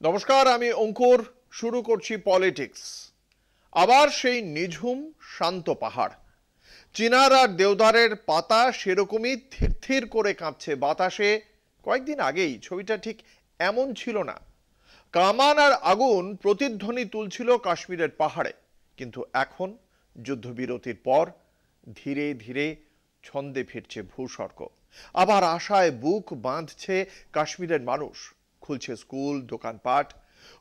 নমস্কার, আমি অঙ্কুর। শুরু করছি পলিটিক্স। আবার সেই নিঝুম শান্ত পাহাড়। চিনার আর দেওদারের পাতা সেরকমই থির থির করে কাঁপছে বাতাসে। কয়েকদিন আগেই ছবিটা ঠিক এমন ছিল না। কামান আর আগুন প্রতিধ্বনি তুলছিল কাশ্মীরের পাহাড়ে, কিন্তু এখন যুদ্ধবিরতির পর ধীরে ধীরে ছন্দে ফিরছে ভূস্বর্গ। আবার আশায় বুক বাঁধছে কাশ্মীরের মানুষ। খুলছে স্কুল, দোকানপাট,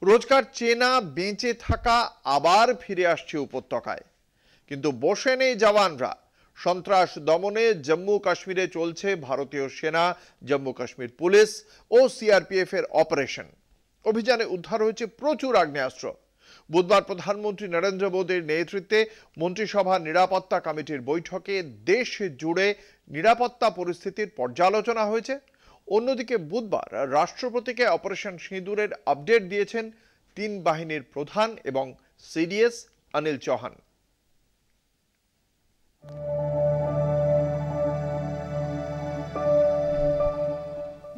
রোজকার চেনা বেঁচে থাকা আবার ফিরে আসছে উপত্যকায়। কিন্তু বসে নেই জওয়ানরা। সন্ত্রাস দমনে জম্মু কাশ্মীরে চলছে ভারতীয় সেনা, জম্মু কাশ্মীর পুলিশ ও সিআরপিএফ এর অপারেশন। অভিযানে উদ্ধার হয়েছে প্রচুর আগ্নেয়াস্ত্র। বুধবার প্রধানমন্ত্রী নরেন্দ্র মোদীর নেতৃত্বে মন্ত্রিসভার নিরাপত্তা কমিটির বৈঠকে দেশ জুড়ে নিরাপত্তা পরিস্থিতির পর্যালোচনা হয়েছে। অন্যদিকে বুধবার রাষ্ট্রপতিকে অপারেশন সিঁদুরের আপডেট দিয়েছেন তিন বাহিনীর প্রধান এবং সিডিএস অনিল চৌহান।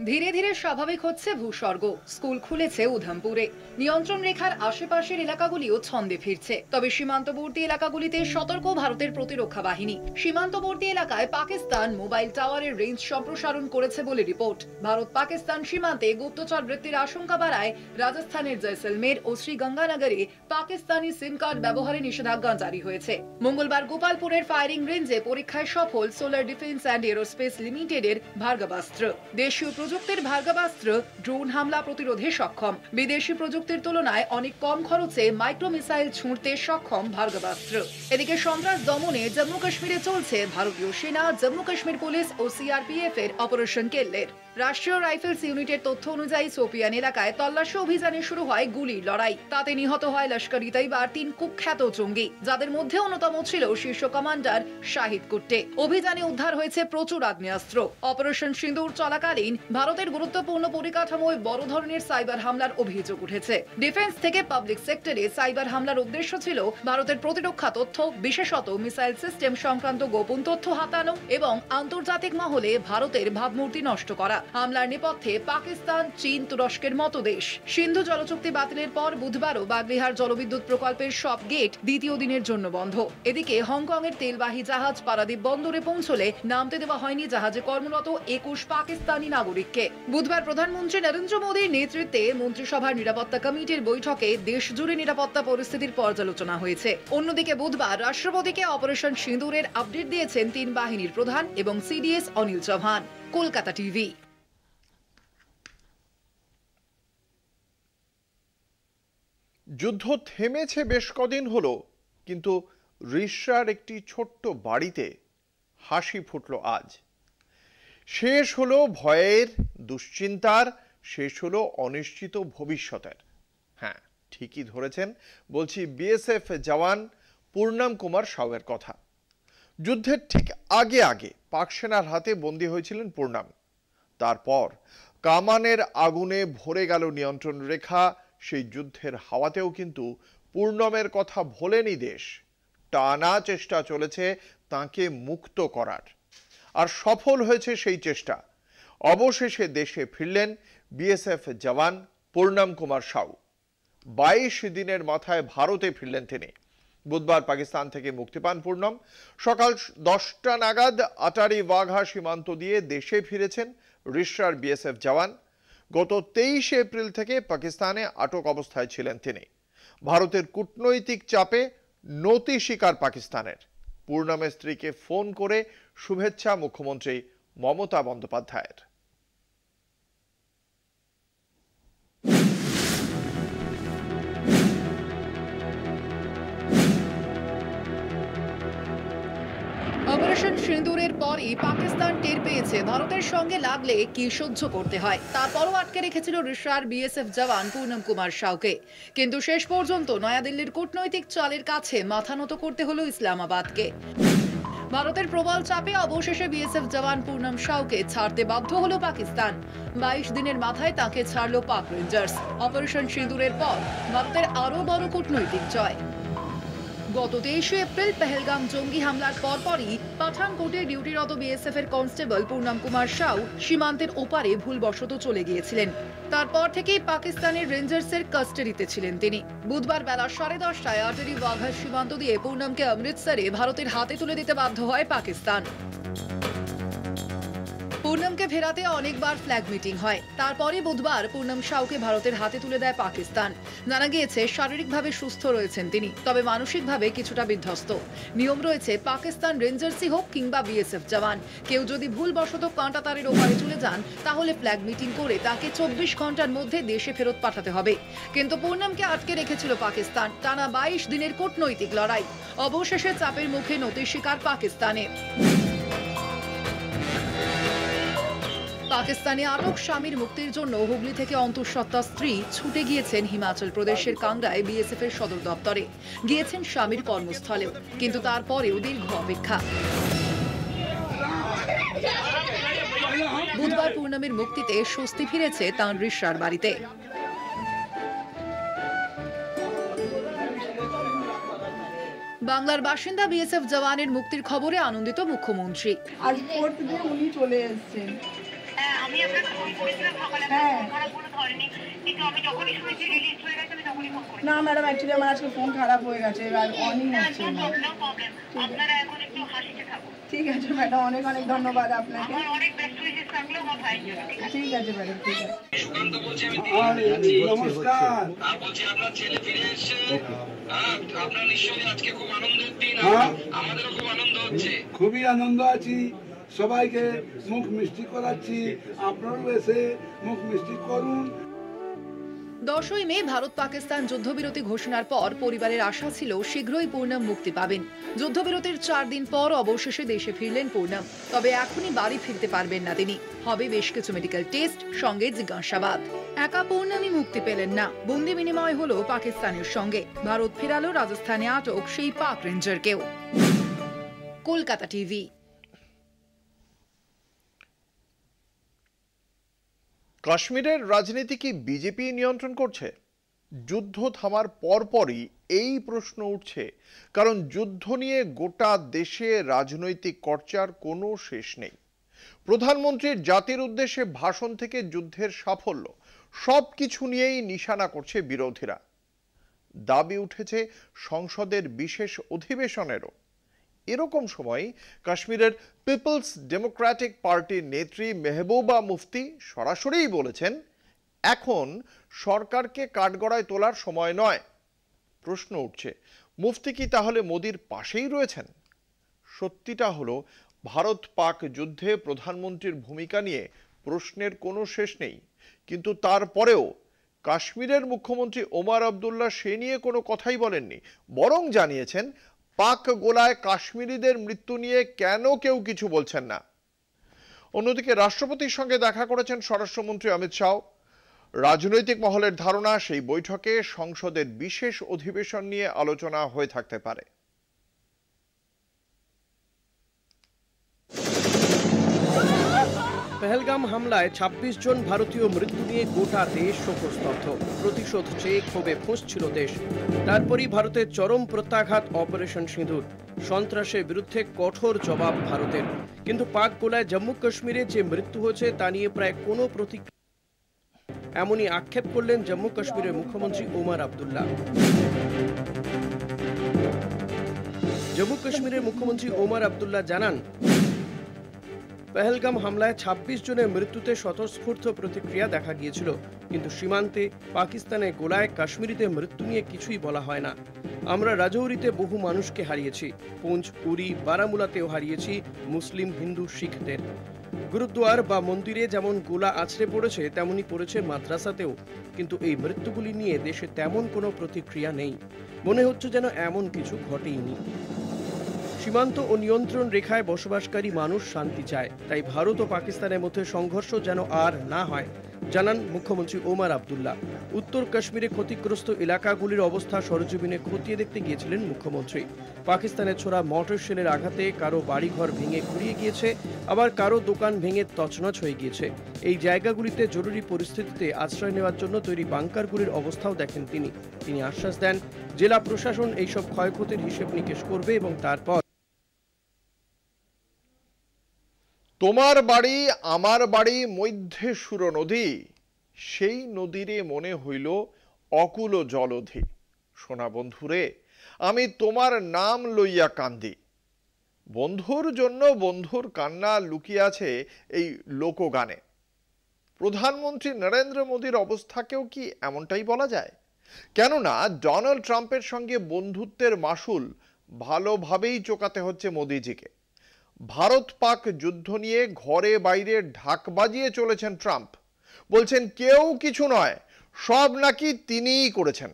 ধীরে ধীরে স্বাভাবিক হচ্ছে ভূস্বর্গ। স্কুল খুলেছে উধমপুরে, নিয়ন্ত্রণ রেখার আশেপাশের এলাকাগুলিও ছন্দে ফিরছে। তবে সীমান্তবর্তী এলাকাগুলিতে সতর্ক ভারতের প্রতিরক্ষা বাহিনী। সীমান্তবর্তী এলাকায় পাকিস্তান মোবাইল টাওয়ারের রেঞ্জ সম্প্রসারণ করেছে বলে রিপোর্ট। ভারত পাকিস্তান সীমান্তে গুপ্তচর বৃত্তির আশঙ্কা বাড়ায় রাজস্থানের জয়সলমের ও শ্রীগঙ্গানগরে পাকিস্তানি সিম কার্ড ব্যবহারে নিষেধাজ্ঞা জারি হয়েছে। মঙ্গলবার গোপালপুরের ফায়ারিং রেঞ্জে পরীক্ষায় সফল সোলার ডিফেন্স অ্যান্ড এরোস্পেস লিমিটেডের ভার্গবাস্ত্র। দেশীয় প্রযুক্তির ভার্গবাস্ত্র ড্রোন হামলা প্রতিরোধে সক্ষম। বিদেশি প্রযুক্তির তুলনায় অনেক কম খরচে মাইক্রো মিসাইল ছুঁড়তে সক্ষম ভার্গবাস্ত্র। এদিকে সন্ত্রাস দমনে জম্মু কাশ্মীরে চলছে ভারতীয় সেনা, জম্মু কাশ্মীর পুলিশ ও সিআরপিএফ এর অপারেশন কেল্লের। রাষ্ট্রীয় রাইফেলস ইউনিটের তথ্য অনুযায়ী সোপিয়ান এলাকায় তল্লাশি অভিযানে শুরু হয় গুলির লড়াই। তাতে নিহত হয় লস্কর ই তৈবার ৩ কুখ্যাত জঙ্গি, যাদের মধ্যে অন্যতম ছিল শীর্ষ কমান্ডার শাহিদ কুট্টে। অভিযানে উদ্ধার হয়েছে প্রচুর আগ্নেয়াস্ত্র। অপারেশন সিঁদুর চলাকালীন ভারতের গুরুত্বপূর্ণ পরিকাঠামোয় বড় ধরনের সাইবার হামলার অভিযোগ উঠেছে। ডিফেন্স থেকে পাবলিক সেক্টরে সাইবার হামলার উদ্দেশ্য ছিল ভারতের প্রতিরক্ষা তথ্য, বিশেষত মিসাইল সিস্টেম সংক্রান্ত গোপন তথ্য হাতানো এবং আন্তর্জাতিক মহলে ভারতের ভাবমূর্তি নষ্ট করা। হামলার নেপথ্যে পাকিস্তান, চীন, তুরস্কের মতো দেশ। সিন্ধু জলচুক্তি বাতিলের পর বুধবারও বাগলিহার জলবিদ্যুৎ প্রকল্পের সব গেট দ্বিতীয় দিনের জন্য বন্ধ। এদিকে হংকং এর তেলবাহী জাহাজ পারাদীপ বন্দরে পৌঁছলে নামতে দেওয়া হয়নি জাহাজে কর্মরত ২১ পাকিস্তানি নাগরিককে। বুধবার প্রধানমন্ত্রী নরেন্দ্র মোদীর নেতৃত্বে মন্ত্রিসভার নিরাপত্তা কমিটির বৈঠকে দেশ জুড়ে নিরাপত্তা পরিস্থিতির পর্যালোচনা হয়েছে। অন্যদিকে বুধবার রাষ্ট্রপতিকে অপারেশন সিঁদুরের আপডেট দিয়েছেন তিন বাহিনীর প্রধান এবং সিডিএস অনিল চৌহান। কলকাতা টিভি। যুদ্ধ থেমেছে বেশ কদিন হলো, কিন্তু রিসরার একটি ছোট্ট বাড়িতে হাসি ফুটল আজ। শেষ হলো ভয়ের, দুশ্চিন্তার, শেষ হলো অনিশ্চিত ভবিষ্যতের। হ্যাঁ, ঠিকই ধরেছেন, বলছি বিএসএফ জওয়ান পূর্ণম কুমার সাউয়ের কথা। যুদ্ধের ঠিক আগে আগে পাক সেনার হাতে বন্দী হয়েছিলেন পূর্ণম। তারপর কামানের আগুনে ভরে গেল নিয়ন্ত্রণ রেখা। সেই যুদ্ধের হাওয়াতেও কিন্তু পূর্ণমের কথা ভোলেনি দেশ। টানা চেষ্টা চলেছে তাকে মুক্ত করার, আর সফল হয়েছে সেই চেষ্টা। অবশেষে দেশে ফিরলেন বিএসএফ জওয়ান পূর্ণম কুমার সাউ। ২২ দিনের মাথায় ভারতে ফিরলেন তিনি। বুধবার পাকিস্তান থেকে মুক্তি পান পূর্ণম। সকাল ১০টা নাগাদ আটারি ওয়াঘা সীমান্ত দিয়ে দেশে ফিরেছেন রিসরার বিএসএফ জওয়ান। গত ২৩ এপ্রিল থেকে পাকিস্তানে আটক অবস্থায় ছিলেন তিনি। ভারতের কূটনৈতিক চাপে নতি স্বীকার পাকিস্তানের। পূর্ণমের স্ত্রীকে ফোন করে শুভেচ্ছা মুখ্যমন্ত্রী মমতা বন্দ্যোপাধ্যায়ের। অপারেশন সিঁদুরের পরই পাকিস্তান টের পেয়েছে ভারতের সঙ্গে লাগলে কি সহ্য করতে হয়। তারপরও আটকে রেখেছিল রিসরার বিএসএফ জওয়ান পূর্ণম কুমার সাউকে। কিন্তু শেষ পর্যন্ত নয়াদিল্লির কূটনৈতিক চালের কাছে মাথা নত করতে হলো ইসলামাবাদকে। ভারতের প্রবল চাপে অবশেষে বিএসএফ জওয়ান পূর্ণম সাউকে ছাড়তে বাধ্য হলো পাকিস্তান। ২২ দিনের মাথায় তাকে ছাড়ল পাক রেঞ্জার্স। অপারেশন সিঁদুরের পর ভারতের আরো বড় কূটনৈতিক জয়। গত 23 এপ্রিল পেহেলগাম জঙ্গি হামলার পরপরই পাঠানকোটে ডিউটিরত বিএসএফ এর কনস্টেবল পূর্ণম কুমার সাউ সীমান্তের ওপারে ভুলবশত চলে গিয়েছিলেন। তারপর থেকেই পাকিস্তানের রেঞ্জার্সের কাস্টাডিতে ছিলেন তিনি। বুধবার বেলা 10:30টায় আটারি ওয়াঘা সীমান্ত দিয়ে পূর্ণমকে অমৃতসরে ভারতের হাতে তুলে দিতে বাধ্য হয় পাকিস্তান। পূর্ণমকে ফেরাতে অনেকবার ফ্ল্যাগ মিটিং হয়। তারপরে বুধবার পূর্ণম সাউকে ভারতের হাতে তুলে দেয় পাকিস্তান। জানা গিয়েছে শারীরিকভাবে সুস্থ রয়েছেন তিনি, তবে মানসিকভাবে কিছুটা বিধ্বস্ত। নিয়ম রয়েছে, পাকিস্তান রেঞ্জার্সই হোক কিংবা বিএসএফ জওয়ান, কেউ যদি ভুলবশত কাঁটাতারের ওপারে চলে যান তাহলে ফ্ল্যাগ মিটিং করে তাকে 24 ঘন্টার মধ্যে দেশে ফেরত পাঠাতে হবে। কিন্তু পূর্ণমকে আটকে রেখেছিল পাকিস্তান। টানা 22 দিনের কূটনৈতিক লড়াই। অবশেষে চাপের মুখে নতি স্বীকার পাকিস্তানের। পাকিস্তানে আটক স্বামীর মুক্তির জন্য হুগলি থেকে অন্তঃসত্ত্বা স্ত্রী ছুটে গিয়েছেন হিমাচল প্রদেশের কাংড়ায় বিএসএফ এর সদর দপ্তরে। গিয়েছেন স্বামীর কর্মস্থলেও, কিন্তু তারপরেও দীর্ঘ অপেক্ষা। বুধবার পূর্ণমীর মুক্তিতে স্বস্তি ফিরেছে তাঁর রিশার বাড়িতে। বাংলার বাসিন্দা বিএসএফ জওয়ানের মুক্তির খবরে আনন্দিত মুখ্যমন্ত্রী। আজ কোর্ট থেকে উনি চলে এসেছেন। আমি আপনাকে ফোন করেছিলাম সকালে, খারাপ কোনো ধরেনি, কিন্তু আমি যখনই শুনেছি রিলিজ হয়ে গেছে আমি তখনই ফোন করেছি। না ম্যাডাম, অ্যাকচুয়ালি আমার আজকে ফোন খারাপ হয়ে গেছে, অনই হচ্ছে না। নো প্রবলেম, আপনারা এখন একটু হাসিতে থাকুন। ঠিক আছে ম্যাডাম, অনেক অনেক ধন্যবাদ আপনাকে। আমার অনেক বেস্ট উইশেস থাকলো আমার ভাইয়ের জন্য। ঠিক আছে ম্যাডাম, ঠিক আছে। সুকান্ত বলছি, আমি নমস্কার। বলছি আপনার ছেলে ফিরে এসেছে। আপনার নিশ্চয়ই আজকে খুব আনন্দের দিন। আমাদেরও খুব আনন্দ হচ্ছে। খুবই আনন্দ আছি, সবাইকে মুখ মিষ্টি করাচ্ছি, আপনারাও এসে মুখ মিষ্টি করুন। 10ই মে ভারত পাকিস্তান যুদ্ধবিরতি ঘোষণার পর পরিবারের আশা ছিল শীঘ্রই পূর্ণম মুক্তি পাবেন। যুদ্ধবিরতির 4 দিন পর অবশেষে দেশে ফিরলেন পূর্ণম। তবে এখনই বাড়ি ফিরতে পারবেন না তিনি। হবে বেশ কিছু মেডিকেল টেস্ট, সঙ্গে জিজ্ঞাসাবাদ। একা পূর্ণমী মুক্তি পেলেন না, বন্দি বিনিময় হলো পাকিস্তানের সঙ্গে। ভারত ফেরালো রাজস্থানে আটক সেই পাক রেঞ্জারকেও। কলকাতা টিভি। কাশ্মীরের রাজনীতি কি বিজেপি নিয়ন্ত্রণ করছে? যুদ্ধ থামার পরপরই এই প্রশ্ন উঠছে, কারণ যুদ্ধ নিয়ে গোটা দেশে রাজনৈতিক চর্চার কোনো শেষ নেই। প্রধানমন্ত্রীর জাতির উদ্দেশ্যে ভাষণ থেকে যুদ্ধের সাফল্য, সব কিছু নিয়েই নিশানা করছে বিরোধীরা। দাবি উঠেছে সংসদের বিশেষ অধিবেশনেরও। এরকম সময় কাশ্মীরের পিপলস ডেমোক্রেটিক পার্টির নেত্রী মেহবুবা মুফতি সরাসরিই বলেছেন, এখন সরকারকে কাঠগড়ায় তোলার সময় নয়। প্রশ্ন উঠছে, মুফতি কি তাহলে মোদির পাশেই রয়েছেন? সত্যিটা হলো, ভারত পাক যুদ্ধে প্রধানমন্ত্রীর ভূমিকা নিয়ে প্রশ্নের কোনো শেষ নেই। কিন্তু তারপরেও কাশ্মীরের মুখ্যমন্ত্রী ওমর আবদুল্লাহ সে নিয়ে কোনো কথাই বলেননি, বরং জানিয়েছেন পাক গোলায় কাশ্মীরিদের মৃত্যু নিয়ে কেন কেউ কিছু বলছেন না। অন্যদিকে রাষ্ট্রপতির সঙ্গে দেখা করেছেন স্বরাষ্ট্রমন্ত্রী অমিত শাহ। রাজনৈতিক মহলের ধারণা, সেই বৈঠকে সংসদের বিশেষ অধিবেশন নিয়ে আলোচনা হয়ে থাকতে পারে। পেহেলগাম হামলায় 26 জন ভারতীয় মৃত্যু নিয়ে গোটা দেশ শোকস্তব্ধ। প্রতিশোধ চেয়ে ক্ষোভে ফুঁসছিল দেশ। তারপরই ভারতের চরম প্রত্যাঘাত অপারেশন সিঁদুর। সন্ত্রাসের বিরুদ্ধে কঠোর জবাব ভারতের। কিন্তু পাক গোলায় জম্মু কাশ্মীরে যে মৃত্যু হয়েছে তা নিয়ে প্রায় কোনো প্রতিক্রিয়া, এমনই আক্ষেপ করলেন জম্মু কাশ্মীরের মুখ্যমন্ত্রী ওমর আবদুল্লাহ। জম্মু কাশ্মীরের মুখ্যমন্ত্রী ওমর আবদুল্লাহ জানান, পেহেলগাম হামলায় 26 জনের মৃত্যুতে স্বতঃস্ফূর্ত প্রতিক্রিয়া দেখা গিয়েছিল, কিন্তু সীমান্তে পাকিস্তানের গোলায় কাশ্মীরিদের মৃত্যু নিয়ে কিছুই বলা হয় না। আমরা রাজৌরিতে বহু মানুষকে হারিয়েছি, পুঞ্চ, উরি, বারামুলাতেও হারিয়েছি মুসলিম, হিন্দু, শিখদের। গুরুদ্বার বা মন্দিরে যেমন গোলা আছড়ে পড়েছে, তেমনি পড়েছে মাদ্রাসাতেও। কিন্তু এই মৃত্যুগুলি নিয়ে দেশে তেমন কোনো প্রতিক্রিয়া নেই। মনে হচ্ছে যেন এমন কিছু ঘটেইনি। সীমান্ত ও নিয়ন্ত্রণ রেখায় বসবাসকারী মানুষ শান্তি চায়, তাই ভারত ও পাকিস্তানের মধ্যে সংঘর্ষ যেন আর না হয়, জানান মুখ্যমন্ত্রী ওমর আবদুল্লাহ। উত্তর কাশ্মীরে ক্ষতিগ্রস্ত এলাকাগুলির অবস্থা সরেজমিনে খতিয়ে দেখতে গিয়েছিলেন মুখ্যমন্ত্রী। পাকিস্তানের ছোড়া মর্টার শেলের আঘাতে কারো বাড়িঘর ভেঙে গুঁড়িয়ে গিয়েছে, আবার কারো দোকান ভেঙে তছনছ হয়ে গিয়েছে। এই জায়গাগুলিতে জরুরি পরিস্থিতিতে আশ্রয় নেওয়ার জন্য তৈরি বাংকারগুলির অবস্থাও দেখেন তিনি। তিনি আশ্বাস দেন, জেলা প্রশাসন এইসব ক্ষয়ক্ষতির হিসেব নিকেশ করবে এবং তারপর তোমার বাড়ি আমার বাড়ি মধ্যে সুর নদী, সেই নদীরে মনে হইল অকুল জলধি। সোনা বন্ধুরে আমি তোমার নাম লইয়া কান্দি। বন্ধুর জন্য বন্ধুর কান্না লুকিয়ে আছে এই লোকগানে। প্রধানমন্ত্রী নরেন্দ্র মোদীর অবস্থাকেও কি এমনটাই বলা যায়? কেননা ডোনাল্ড ট্রাম্পের সঙ্গে বন্ধুত্বের মাসুল ভালোভাবেই চোকাতে হচ্ছে মোদীজিকে। ভারত পাক যুদ্ধ নিয়ে ঘরে বাইরে ঢাক বাজিয়ে চলেছেন ট্রাম্প। বলছেন কেউ কিছু নয়, সব নাকি তিনিই করেছেন।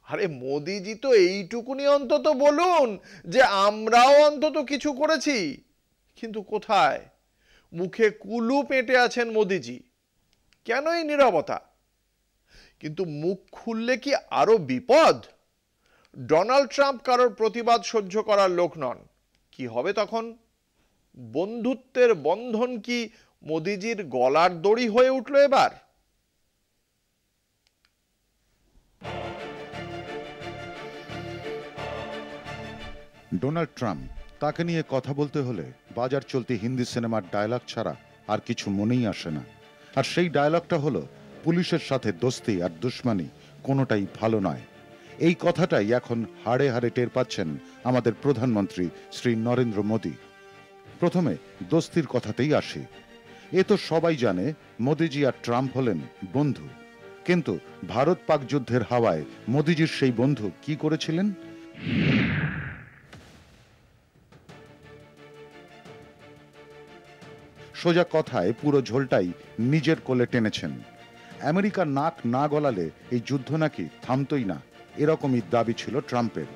আরে মোদিজি তো এইটুকুনি অন্তত বলুন যে আমরাও অন্তত কিছু করেছি। কিন্তু কোথায়? মুখে কুলু পেটে আছেন মোদিজি। কেন এই নীরবতা? কিন্তু মুখ খুললে কি আরো বিপদ? ডোনাল্ড ট্রাম্প কারোর প্রতিবাদ সহ্য করার লোক নন। কি হবে তখন? বন্ধুত্বের বন্ধন কি মোদিজির গলার দড়ি হয়ে উঠল এবার? ডোনাল্ড ট্রাম্প, তাকে নিয়ে কথা বলতে হলে বাজার চলতি হিন্দি সিনেমার ডায়লগ ছাড়া আর কিছু মনেই আসে না। আর সেই ডায়লগটা হলো, পুলিশের সাথে দোস্তি আর দুশ্মনী কোনোটাই ভালো নয়। এই কথাটাই এখন হাড়ে হাড়ে টের পাচ্ছেন আমাদের প্রধানমন্ত্রী শ্রী নরেন্দ্র মোদী। প্রথমে দোস্তির কথাতেই আসি। এ তো সবাই জানে মোদিজি আর ট্রাম্প হলেন বন্ধু। কিন্তু ভারত পাক যুদ্ধের হাওয়ায় মোদিজির সেই বন্ধু কি করেছিলেন? সোজা কথায় পুরো ঝোলটাই নিজের কোলে টেনেছেন। আমেরিকা নাক না গলালে এই যুদ্ধ নাকি থামতই না, এরকমই দাবি ছিল ট্রাম্পের।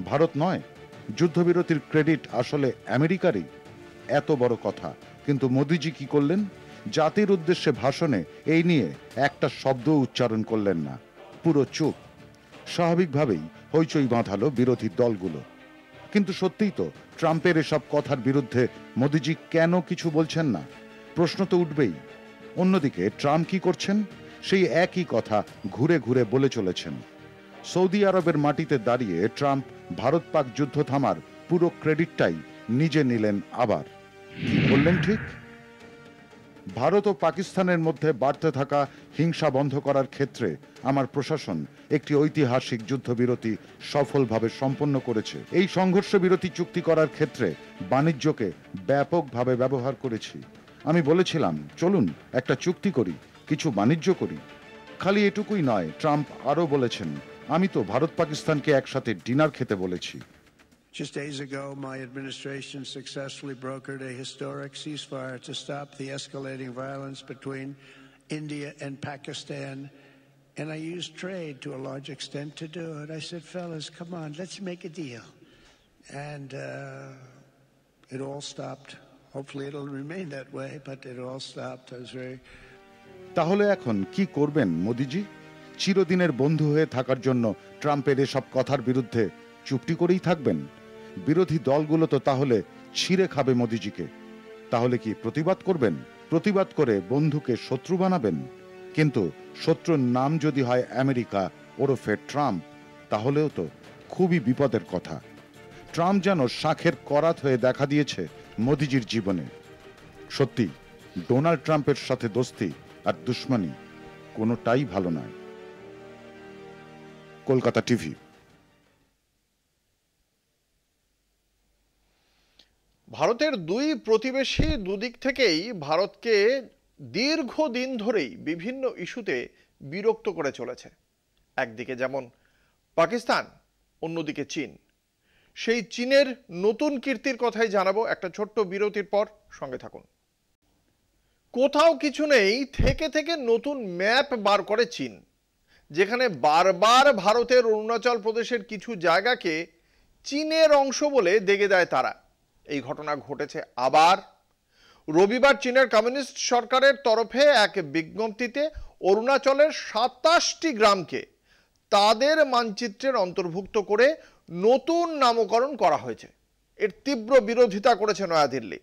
ভারত নয়, যুদ্ধবিরতির ক্রেডিট আসলে আমেরিকারই। এত বড় কথা, কিন্তু মোদিজি কি করলেন? জাতির উদ্দেশ্যে ভাষণে এই নিয়ে একটা শব্দ উচ্চারণ করলেন না, পুরো চুপ। স্বাভাবিকভাবেই হইচই বাঁধালো বিরোধী দলগুলো। কিন্তু সত্যিই তো ট্রাম্পের এসব কথার বিরুদ্ধে মোদিজি কেন কিছু বলছেন না? প্রশ্ন তো উঠবেই। অন্যদিকে ট্রাম্প কি করছেন? সেই একই কথা ঘুরে ঘুরে বলে চলেছেন। সৌদি আরবের মাটিতে দাঁড়িয়ে ট্রাম্প ভারত পাক যুদ্ধ থামার পুরো ক্রেডিটটাই নিজে নিলেন। আবার কি বললেন ঠিক? ভারত ও পাকিস্তানের মধ্যে বাড়তে থাকা হিংসা বন্ধ করার ক্ষেত্রে আমার প্রশাসন একটি ঐতিহাসিক যুদ্ধবিরতি সফলভাবে সম্পন্ন করেছে। এই সংঘর্ষ বিরতি চুক্তি করার ক্ষেত্রে বাণিজ্যকে ব্যাপকভাবে ব্যবহার করেছি। আমি বলেছিলাম, চলুন একটা চুক্তি করি, কিছু বাণিজ্য করি। খালি এটুকুই নয়, ট্রাম্প আরও বলেছেন, আমি তো ভারত পাকিস্তানকে একসাথে ডিনার খেতে বলেছি। Just days ago, my administration successfully brokered a historic ceasefire to stop the escalating violence between India and Pakistan. And I used trade to a large extent to do it. I said, fellas, come on, let's make a deal. And it all stopped. Hopefully it'll remain that way, but it all stopped. I was very... তাহলে এখন কি করবেন মোদিজি? চিরদিনের বন্ধু হয়ে থাকার জন্য ট্রাম্পের এসব কথার বিরুদ্ধে চুপটি করেই থাকবেন? বিরোধী দলগুলো তো তাহলে ছিঁড়ে খাবে মোদিজিকে। তাহলে কি প্রতিবাদ করবেন? প্রতিবাদ করে বন্ধুকে শত্রু বানাবেন? কিন্তু শত্রুর নাম যদি হয় আমেরিকা ওরফে ট্রাম্প, তাহলেও তো খুবই বিপদের কথা। ট্রাম্প যেন শাঁখের করাত হয়ে দেখা দিয়েছে মোদিজির জীবনে। সত্যি ডোনাল্ড ট্রাম্পের সাথে দোস্তি আর দুশ্মনী কোনোটাই ভালো নয়। কলকাতা টিভি। ভারতের দুই প্রতিবেশী দুদিক থেকেই ভারতকে দীর্ঘদিন ধরেই বিভিন্ন ইস্যুতে বিরক্ত করে চলেছে। একদিকে যেমন পাকিস্তান, অন্যদিকে চীন। সেই চীনের নতুন কীর্তির কথাই জানাবো একটা ছোট্ট বিরতির পর। সঙ্গে থাকুন। কোথাও কিছু নেই, থেকে থেকে নতুন ম্যাপ বার করে চীন, যেখানে বারবার ভারতের অরুণাচল প্রদেশের কিছু জায়গাকে চীনের অংশ বলে দেগে দেয় তারা। এই ঘটনা ঘটেছে আবার। রবিবার চীনের কমিউনিস্ট সরকারের তরফে এক বিজ্ঞপ্তিতে অরুণাচলের 27টি গ্রামকে তাদের মানচিত্রের অন্তর্ভুক্ত করে নতুন নামকরণ করা হয়েছে। এর তীব্র বিরোধিতা করেছে নয়াদিল্লি।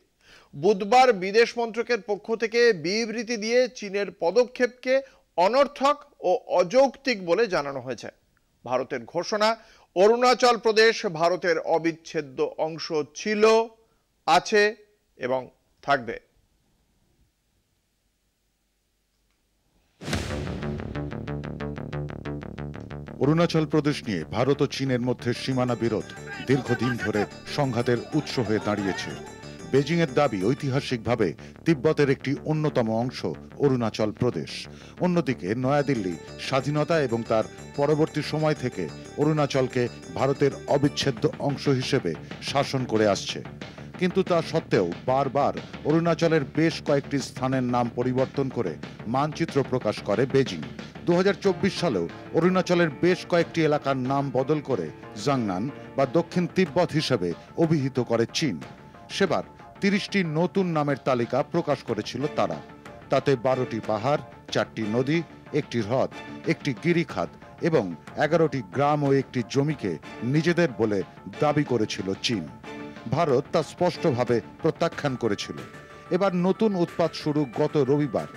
বুধবার বিদেশ মন্ত্রকের পক্ষ থেকে বিবৃতি দিয়ে চীনের পদক্ষেপকে অনর্থক ও অযৌক্তিক বলে জানানো হয়েছে। ভারতের ঘোষণা, অরুণাচল প্রদেশ ভারতের অবিচ্ছেদ্য অংশ ছিল, আছে এবং থাকবে। অরুণাচল প্রদেশ নিয়ে ভারত ও চীনের মধ্যে সীমানা বিরোধ দীর্ঘদিন ধরে সংঘাতের উৎস হয়ে দাঁড়িয়েছে। বেজিংয়ের দাবি, ঐতিহাসিকভাবে তিব্বতের একটি অন্যতম অংশ অরুণাচল প্রদেশ। অন্যদিকে নয়াদিল্লি স্বাধীনতা এবং তার পরবর্তী সময় থেকে অরুণাচলকে ভারতের অবিচ্ছেদ্য অংশ হিসেবে শাসন করে আসছে। কিন্তু তা সত্ত্বেও বারবার অরুণাচলের বেশ কয়েকটি স্থানের নাম পরিবর্তন করে মানচিত্র প্রকাশ করে বেজিং। 2024 সালেও অরুণাচলের বেশ কয়েকটি এলাকার নাম বদল করে জাংনান বা দক্ষিণ তিব্বত হিসেবে অভিহিত করে চীন। সেবার 30টি নতুন নামের তালিকা প্রকাশ করেছিল তারা। তাতে 12টি পাহাড়, 4টি নদী, একটি হ্রদ, একটি গিরিখাত এবং 11টি গ্রাম ও একটি জমিকে নিজেদের বলে দাবি করেছিল চীন। ভারত তা স্পষ্টভাবে প্রত্যাখ্যান করেছিল। এবার নতুন উৎপাত শুরু গত রবিবার।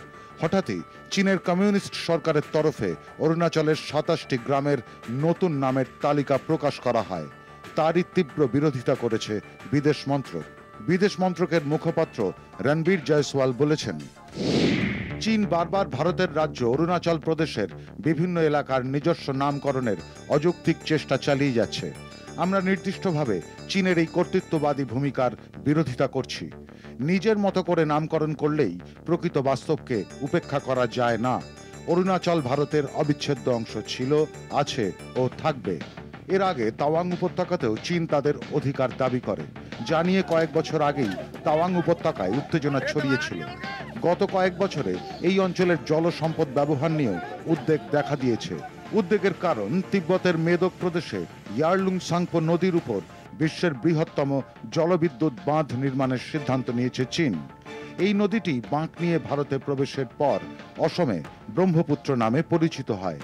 হঠাৎই চীনের কমিউনিস্ট সরকারের তরফে অরুণাচলের 27টি গ্রামের নতুন নামের তালিকা প্রকাশ করা হয়। তারই তীব্র বিরোধিতা করেছে বিদেশ মন্ত্রক। বিদেশ মন্ত্রকের মুখপাত্র রণবীর জয়সওয়াল বলেছেন, চীন বারবার ভারতের রাজ্য অরুণাচল প্রদেশের বিভিন্ন এলাকার নিজস্ব নামকরণের অযৌক্তিক চেষ্টা চালিয়ে যাচ্ছে। আমরা নির্দিষ্টভাবে চীনের এই কর্তৃত্ববাদী ভূমিকার বিরোধিতা করছি। নিজের মতো করে নামকরণ করলেই প্রকৃত বাস্তবকে উপেক্ষা করা যায় না। অরুণাচল ভারতের অবিচ্ছেদ্য অংশ ছিল, আছে ও থাকবে। এর আগে তাওয়াং উপত্যকাতেও চীন তাদের অধিকার দাবি করে, যা নিয়ে কয়েক বছর আগেই তাওয়াং উপত্যকায় উত্তেজনা ছড়িয়েছিল। গত কয়েক বছরে এই অঞ্চলের জলসম্পদ ব্যবহার নিয়েও উদ্বেগ দেখা দিয়েছে। উদ্বেগের কারণ, তিব্বতের মেদক প্রদেশে ইয়ারলুং সাংপো নদীর উপর বিশ্বের বৃহত্তম জলবিদ্যুৎ বাঁধ নির্মাণের সিদ্ধান্ত নিয়েছে চীন। এই নদীটি বাঁক নিয়ে ভারতে প্রবেশের পর অসমে ব্রহ্মপুত্র নামে পরিচিত হয়।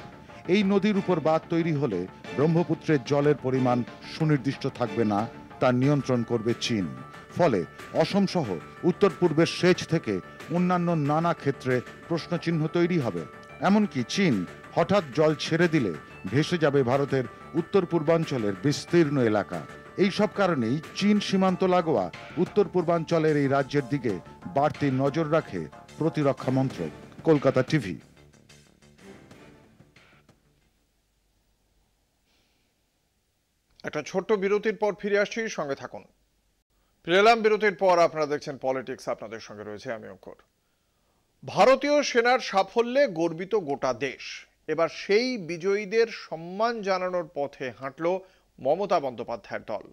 এই নদীর উপর বাঁধ তৈরি হলে ব্রহ্মপুত্রের জলের পরিমাণ সুনির্দিষ্ট থাকবে না, তা নিয়ন্ত্রণ করবে চীন। ফলে অসম সহ উত্তর পূর্বের সেচ থেকে অন্যান্য নানা ক্ষেত্রে প্রশ্নচিহ্ন তৈরি হবে। এমনকি চীন হঠাৎ জল ছেড়ে দিলে ভেসে যাবে ভারতের উত্তর পূর্বাঞ্চলের বিস্তীর্ণ এলাকা। এই সব কারণেই চীন সীমান্ত লাগোয়া উত্তর পূর্বাঞ্চলের এই রাজ্যের দিকে বাড়তি নজর রাখে প্রতিরক্ষা মন্ত্রক। কলকাতা টিভি। একটা ছোট্ট বিরতির পর ফিরে আসছি, সঙ্গে থাকুন। ফিরলাম বিরতির পর, আপনারা দেখছেন পলিটিক্স, আপনাদের সঙ্গে রয়েছে আমি অঙ্কুর। ভারতীয় সেনার সাফল্যে গর্বিত গোটা দেশ। এবার সেই বিজয়ীদের সম্মান জানানোর পথে হাঁটল মমতা বন্দ্যোপাধ্যায়ের দল।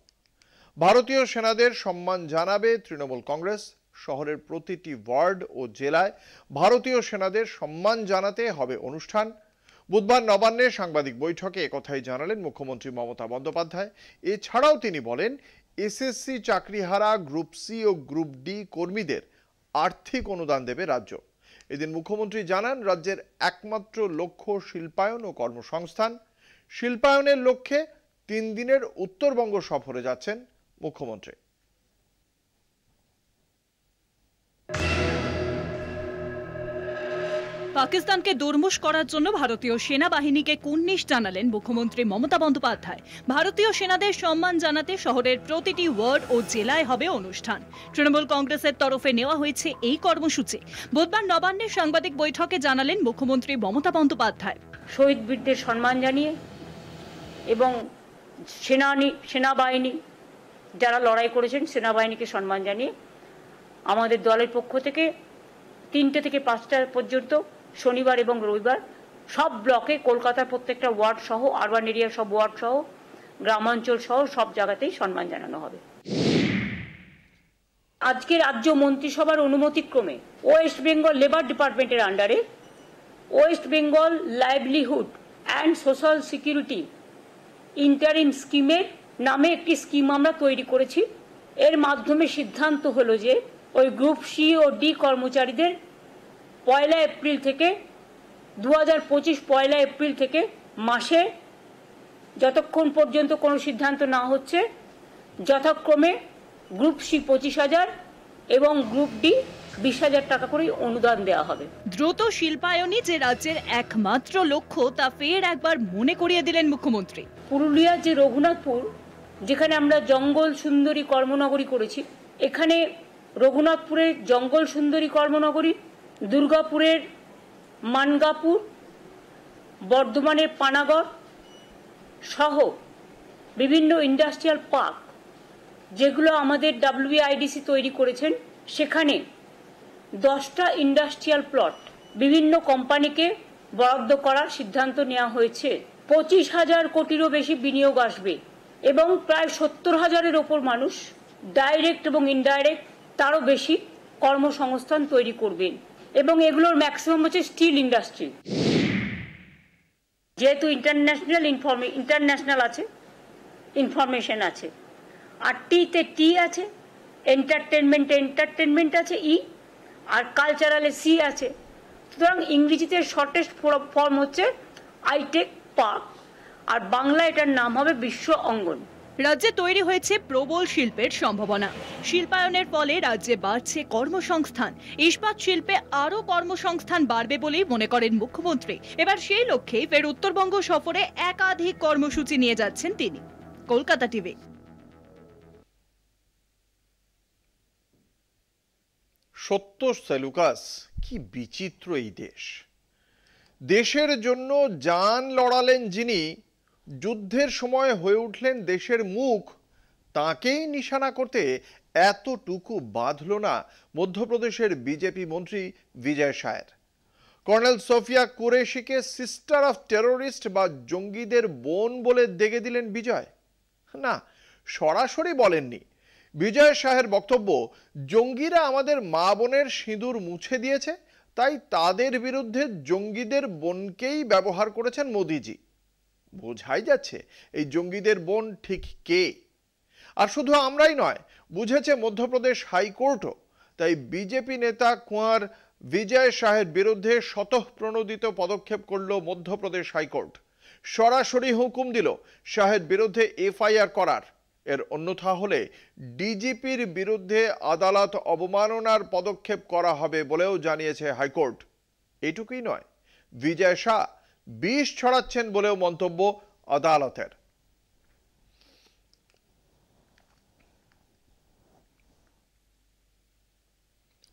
ভারতীয় সেনাদের সম্মান জানাবে তৃণমূল কংগ্রেস। শহরের প্রতিটি ওয়ার্ড ও জেলায় ভারতীয় সেনাদের সম্মান জানাতে হবে অনুষ্ঠান। বুধবার নবান্নে সাংবাদিক বৈঠকে একথাই জানালেন মুখ্যমন্ত্রী মমতা বন্দ্যোপাধ্যায়। এছাড়াও তিনি বলেন, এসএসসি চাকরিহারা গ্রুপ সি ও গ্রুপ ডি কর্মীদের আর্থিক অনুদান দেবে রাজ্য। এদিন মুখ্যমন্ত্রী জানান, রাজ্যের একমাত্র লক্ষ্য শিল্পায়ন ও কর্মসংস্থান। শিল্পায়নের লক্ষ্যে 3 দিনের উত্তরবঙ্গ সফরে যাচ্ছেন মুখ্যমন্ত্রী। পাকিস্তানকে দুর্মুষ করার জন্য ভারতীয় সেনাবাহিনীকে কুর্নিশ জানালেন মুখ্যমন্ত্রী মমতা বন্দ্যোপাধ্যায়। ভারতীয় সেনাদের সম্মান জানাতে শহরের প্রতিটি ওয়ার্ড ও জেলায় হবে অনুষ্ঠান। তৃণমূল কংগ্রেসের তরফে নেওয়া হয়েছে এই কর্মসূচি। বুধবার নবান্নে সাংবাদিক বৈঠকে জানালেন মুখ্যমন্ত্রী মমতা বন্দ্যোপাধ্যায়। শহীদ বীরদের সম্মান জানিয়ে এবং সেনাবাহিনী যারা লড়াই করেছেন সেনাবাহিনীকে সম্মান জানিয়ে আমাদের দলের পক্ষ থেকে 3টে থেকে 5টা পর্যন্ত শনিবার এবং রবিবার সব ব্লকে, কলকাতার প্রত্যেকটা ওয়ার্ড সহ, আরবান এরিয়ার সব ওয়ার্ড সহ, গ্রামাঞ্চল সহ সব জায়গাতেই সম্মান জানানো হবে। আজকে রাজ্য মন্ত্রিসভার অনুমতিক্রমে ওয়েস্ট বেঙ্গল লেবার ডিপার্টমেন্টের আন্ডারে West Bengal livelihood and social security interim স্কিমের নামে একটি স্কিম আমরা তৈরি করেছি। এর মাধ্যমে সিদ্ধান্ত হলো যে ওই গ্রুপ সি ও ডি কর্মচারীদের 1 এপ্রিল থেকে 2025 1 এপ্রিল থেকে মাসে যতক্ষণ পর্যন্ত কোনো সিদ্ধান্ত না হচ্ছে যথাক্রমে গ্রুপ সি 25,000 এবং গ্রুপ ডি 20,000 টাকা করে অনুদান দেওয়া হবে। দ্রুত শিল্পায়নই যে রাজ্যের একমাত্র লক্ষ্য তা ফের একবার মনে করিয়ে দিলেন মুখ্যমন্ত্রী। পুরুলিয়ার যে রঘুনাথপুর, যেখানে আমরা জঙ্গল সুন্দরী কর্মনগরী করেছি, এখানে রঘুনাথপুরের জঙ্গল সুন্দরী কর্মনগরী, দুর্গাপুরের মানগাপুর, বর্ধমানের পানাগড় সহ বিভিন্ন ইন্ডাস্ট্রিয়াল পার্ক যেগুলো আমাদের WIDC তৈরি করেছেন, সেখানে 10টা ইন্ডাস্ট্রিয়াল প্লট বিভিন্ন কোম্পানিকে বরাদ্দ করার সিদ্ধান্ত নেওয়া হয়েছে। 25,000 কোটিরও বেশি বিনিয়োগ আসবে এবং প্রায় 70,000-এর ওপর মানুষ ডাইরেক্ট এবং ইনডাইরেক্ট তারও বেশি কর্মসংস্থান তৈরি করবেন এবং এগুলোর ম্যাক্সিমাম হচ্ছে স্টিল ইন্ডাস্ট্রি। যেহেতু ইন্টারন্যাশনাল আছে, ইনফরমেশন আছে, আর টিতে টি আছে, এন্টারটেনমেন্ট আছে ই, আর কালচারালে সি আছে। সুতরাং ইংরেজিতে শর্টেস্ট ফর্ম হচ্ছে আইটেক পার্ক, আর বাংলা এটার নাম হবে বিশ্ব অঙ্গন। রাজ্যে তৈরি হয়েছে প্রবল শিল্পের সম্ভাবনা। শিল্পায়নের ফলে রাজ্যে বাড়ছে কর্মসংস্থান। ইস্পাত শিল্পে আরও কর্মসংস্থান বাড়বে বলেই মনে করেন মুখ্যমন্ত্রী। এবার সেই লক্ষ্যেই ফের উত্তরবঙ্গ সফরে একাধিক কর্মসূচি নিয়ে যাচ্ছেন তিনি। কলকাতা টিভি। সত্য সেলুকাস, কি বিচিত্র এই দেশ। দেশের জন্য জান লড়ালেন যিনি, যুদ্ধের সময় হয়ে উঠলেন দেশের মুখ, তাকেই নিশানা করতে এতটুকু বাঁধল না মধ্যপ্রদেশের বিজেপি মন্ত্রী বিজয় শাহের। কর্নেল সোফিয়া কুরেশিকে সিস্টার অফ টেরোরিস্ট বা জঙ্গিদের বোন বলে দেগে দিলেন বিজয়। না, সরাসরি বলেননি। বিজয় শাহের বক্তব্য, জঙ্গিরা আমাদের মা বোনের সিঁদুর মুছে দিয়েছে, তাই তাদের বিরুদ্ধে জঙ্গিদের বোনকেই ব্যবহার করেছেন মোদিজি। বোঝাই যাচ্ছে এই জঙ্গিদের বোন ঠিক কে। আর শুধু আমরাই নয়, বুঝেছে মধ্যপ্রদেশ হাইকোর্টও। তাই বিজেপি নেতা কুঁয়ার বিজয় শাহের বিরুদ্ধে স্বতঃপ্রণোদিত পদক্ষেপ করল মধ্যপ্রদেশ হাইকোর্ট। সরাসরি হুকুম দিল শাহের বিরুদ্ধে FIR করার। এর অন্যথা হলে ডিজিপির বিরুদ্ধে আদালত অবমাননার পদক্ষেপ করা হবে বলেও জানিয়েছে হাইকোর্ট। এটুকুই নয়, বিজয় শাহ বিষ ছড়াচ্ছেন বলেও মন্তব্য আদালতের।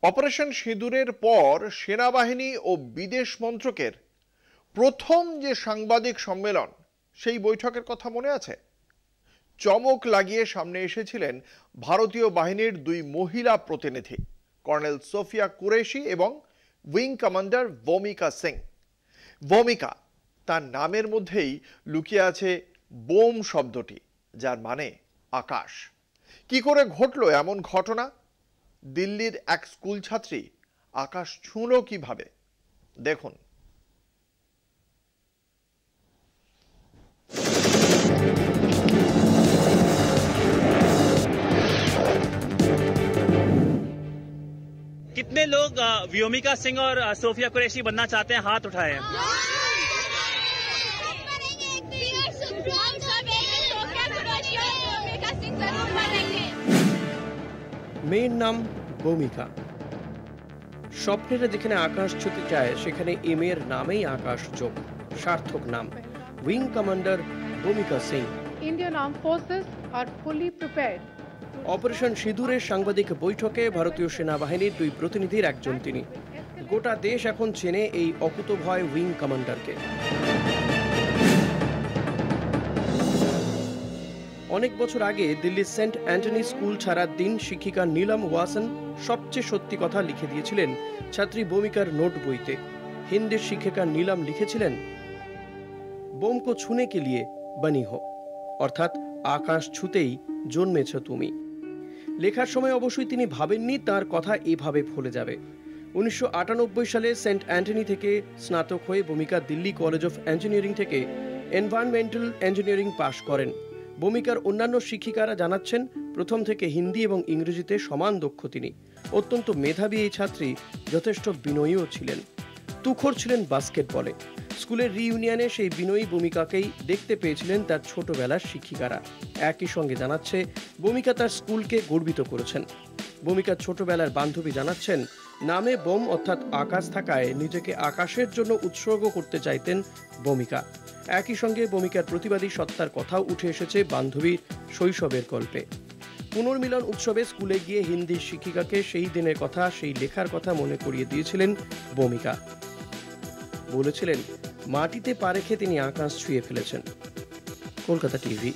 অপারেশন সিঁদুরের পর সেনাবাহিনী ও বিদেশ মন্ত্রকের প্রথম যে সাংবাদিক সম্মেলন, সেই বৈঠকের কথা মনে আছে? চমক লাগিয়ে সামনে এসেছিলেন ভারতীয় বাহিনীর 2 মহিলা প্রতিনিধি, কর্নেল সোফিয়া কুরেশি এবং উইং কমান্ডার ভূমিকা সিং। ভূমিকা, তার নামের মধ্যেই লুকিয়ে আছে বোম শব্দটি, যার মানে আকাশ। কি করে ঘটল এমন ঘটনা? দিল্লির এক স্কুল ছাত্রী আকাশ ছুঁল কিভাবে, দেখুন। कितने लोग व्योमिका सिंह और सोफिया कुरैशी बनना चाहते हैं? हाथ उठाए। মেয়ের নাম ভূমিকা। স্বপ্নেরা যেখানে আকাশ ছুতে চায়, সেখানে এ মেয়ের নামেই আকাশ যোগ। সার্থক নাম উইং কমান্ডার ভূমিকা সিং। ইন্ডিয়ান আর্ম ফোর্সেস আর ফুলি প্রিপেয়ার্ড। অপারেশন সিঁদুরের সাংবাদিক বৈঠকে ভারতীয় সেনাবাহিনীর 2 প্রতিনিধির একজন তিনি। গোটা দেশ এখন চেনে এই অকুতভয় উইং কমান্ডারকে। অনেক বছর আগে দিল্লির সেন্ট অ্যান্টনি স্কুল ছাড়ার দিন শিক্ষিকা নীলম ওয়াসন সবচেয়ে সত্যি কথা লিখে দিয়েছিলেন ছাত্রী ভূমিকার নোট বইতে। হিন্দির শিক্ষিকা নীলম লিখেছিলেন, বোম কো ছুনে কে লিয়ে বনি হো, অর্থাৎ আকাশ ছুতেই জন্মেছ তুমি। লেখার সময় অবশ্যই তিনি ভাবেননি তার কথা এভাবে ফলে যাবে। 1998 সালে সেন্ট অ্যান্টনি থেকে স্নাতক হয়ে ভূমিকা দিল্লি কলেজ অফ ইঞ্জিনিয়ারিং থেকে এনভায়রনমেন্টাল ইঞ্জিনিয়ারিং পাশ করেন। ভূমিকার অন্যান্য শিক্ষিকারা জানাচ্ছেন, প্রথম থেকে হিন্দি এবং ইংরেজিতে সমান দক্ষ তিনি। অত্যন্ত মেধাবী এই ছাত্রী যথেষ্ট বিনয়ীও ছিলেন। তুখোর ছিলেন বাস্কেটবলে। স্কুলের রিইউনিয়নে সেই বিনয়ী ভূমিকাকেই দেখতে পেয়েছিলেন তার ছোটবেলার শিক্ষিকারা। একই সঙ্গে জানাচ্ছে, ভূমিকা তার স্কুলকে গর্বিত করেছেন। ভূমিকার ছোটবেলার বান্ধবী জানাচ্ছেন, নামে বোম অর্থাৎ আকাশ থাকায় নিজেকে আকাশের জন্য উৎসর্গ করতে চাইতেন ভূমিকা। একই সঙ্গে ভূমিকার প্রতিবাদী সত্তার কথাও উঠে এসেছে বান্ধবীর শৈশবের গল্পে। পুনর্মিলন উৎসবে স্কুলে গিয়ে হিন্দি শিক্ষিকাকে সেই দিনের কথা, সেই লেখার কথা মনে করিয়ে দিয়েছিলেন ভূমিকা। বলেছিলেন মাটিতে পা রেখে তিনি আকাশ ছুঁয়ে ফেলেছেন। কলকাতা টিভি।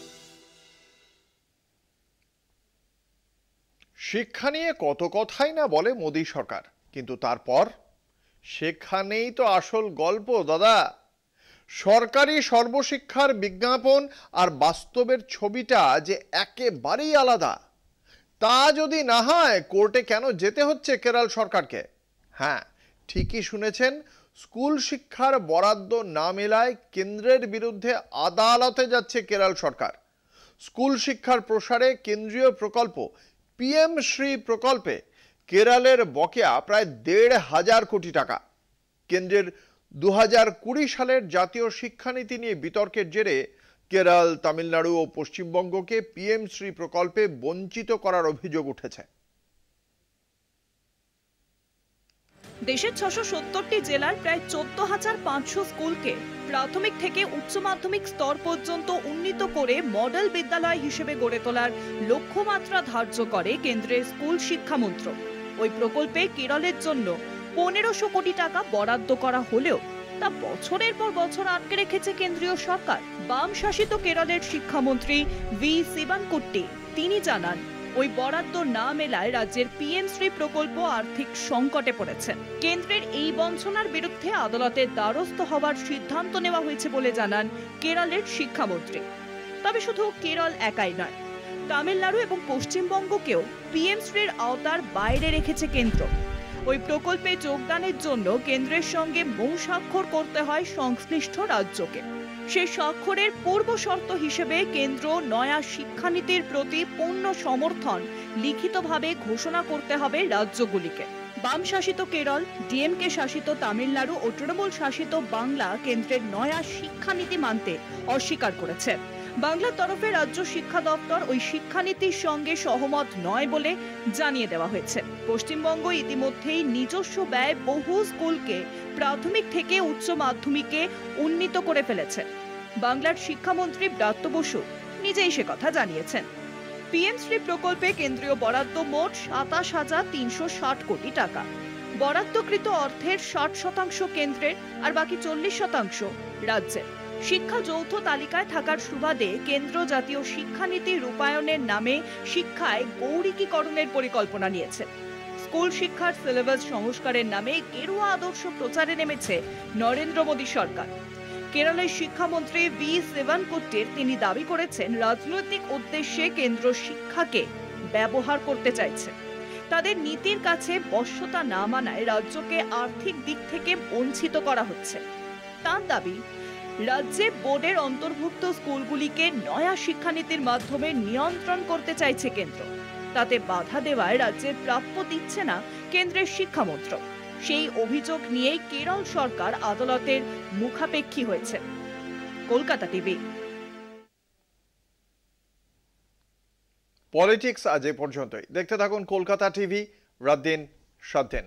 শিক্ষা নিয়ে কত কথাই না বলে মোদী সরকার, কিন্তু তারপর সেখানেই তো আসল গল্প দাদা। সরকারি সর্বশিক্ষার বিজ্ঞাপন আর বাস্তবের ছবিটা যে একেবারেই আলাদা। তা যদি না হয় কোর্টে কেন যেতে হচ্ছে কেরল সরকারকে? হ্যাঁ, ঠিকই শুনেছেন, স্কুল শিক্ষার বরাদ্দ না মেলায় কেন্দ্রের বিরুদ্ধে আদালতে যাচ্ছে কেরল সরকার। স্কুল শিক্ষার প্রসারে কেন্দ্রীয় প্রকল্প পিএম শ্রী প্রকল্পে কেরলের বকেয়া প্রায় ১,৫০০ কোটি টাকা। কেন্দ্রের ২০২০ সালের জাতীয় শিক্ষানীতি নিয়ে বিতর্কের জেরে কেরল, তামিলনাড়ু ও পশ্চিমবঙ্গকে পিএম শ্রী প্রকল্পে বঞ্চিত করার অভিযোগ উঠেছে। দেশের ৬৭০টি জেলার প্রায় ১৪,৫০০ স্কুলকে প্রাথমিক থেকে উচ্চ মাধ্যমিক স্তর পর্যন্ত উন্নীত করে মডেল বিদ্যালয় হিসেবে গড়ে তোলার লক্ষ্যমাত্রা ধার্য করে কেন্দ্রের স্কুল শিক্ষা মন্ত্রক। ওই প্রকল্পে কেরলের জন্য ১৫০০ কোটি টাকা বরাদ্দ করা হলেও তা বছরের পর বছর আটকে রেখেছে কেন্দ্রীয় সরকার। বাম শাসিত কেরলের শিক্ষামন্ত্রী ভি শিবানকুট্টি তিনি জানান, ওই বরাদ্দ না মেলায় রাজ্যের পিএম শ্রী প্রকল্প আর্থিক সংকটে পড়েছে। কেন্দ্রের এই বঞ্চনার বিরুদ্ধে আদালতের দ্বারস্থ হওয়ার সিদ্ধান্ত নেওয়া হয়েছে বলে জানান কেরলের শিক্ষামন্ত্রী। তবে শুধু কেরল একাই নয়, তামিলনাড়ু এবং পশ্চিমবঙ্গকেও পিএম শ্রীর আওতার বাইরে রেখেছে কেন্দ্র। ওই প্রকল্পে যোগদানের জন্য কেন্দ্রের সঙ্গে মৌ স্বাক্ষর করতে হয় সংশ্লিষ্ট রাজ্যকে। সেই স্বাক্ষরের পূর্ব শর্ত হিসেবে কেন্দ্র নয়া শিক্ষানীতির প্রতি পূর্ণ সমর্থন লিখিতভাবে ঘোষণা করতে হবে রাজ্যগুলিকে। বাম শাসিত কেরল, ডিএমকে শাসিত তামিলনাড়ু ও তৃণমূল শাসিত বাংলা কেন্দ্রের নয়া শিক্ষানীতি মানতে অস্বীকার করেছে। বাংলার তরফে রাজ্য শিক্ষা দপ্তর ওই শিক্ষানীতির সঙ্গে সহমত নয় বলে জানিয়ে দেওয়া হয়েছে। পশ্চিমবঙ্গ ইতিমধ্যেই নিজস্ব ব্যয় বহু স্কুলকে প্রাথমিক থেকে উচ্চ মাধ্যমিকে উন্নীত করে ফেলেছে। বাংলার শিক্ষামন্ত্রী ব্রাত্য বসু নিজেই সে কথা জানিয়েছেন। পিএম শ্রী প্রকল্পে কেন্দ্রীয় বরাদ্দ মোট ২৭,৩৬০ কোটি টাকা। বরাদ্দকৃত অর্থের ৬০% কেন্দ্রের আর বাকি ৪০% রাজ্যের। শিক্ষা যৌথ তালিকায় থাকার সুবাদে কেন্দ্র জাতীয় শিক্ষানীতি রূপায়ণের নামে শিক্ষায় গৌরিকীকরণের পরিকল্পনা নিয়েছে। স্কুল শিক্ষার সিলেবাস সংস্কারের নামে গেরুয়া আদর্শ প্রচারে নেমেছে নরেন্দ্র মোদী সরকার। কেরলের শিক্ষামন্ত্রী ভি শিবানকুট্টির তিনি দাবি করেছেন, রাজনৈতিক উদ্দেশ্যে কেন্দ্র শিক্ষাকে ব্যবহার করতে চাইছে। তাদের নীতির কাছে বশ্যতা না মানায় রাজ্যকে আর্থিক দিক থেকে বঞ্চিত করা হচ্ছে। তার দাবি, রাজ্যে বোর্ডের অন্তর্ভুক্ত স্কুলগুলিকে নয়া শিক্ষানীতির মাধ্যমে নিয়ন্ত্রণ করতে চাইছে কেন্দ্র। তাতে বাধা দেওয়ায় রাজ্যের প্রাপ্য দিচ্ছে না কেন্দ্রের শিক্ষামন্ত্রক। সেই অভিযোগ নিয়েই কেরল সরকার আদালতের মুখাপেক্ষী হয়েছে। কলকাতা টিভি। পলিটিক্স আজ এ পর্যন্তই। দেখতে থাকুন কলকাতা টিভি, রাত দিন, সাত দিন।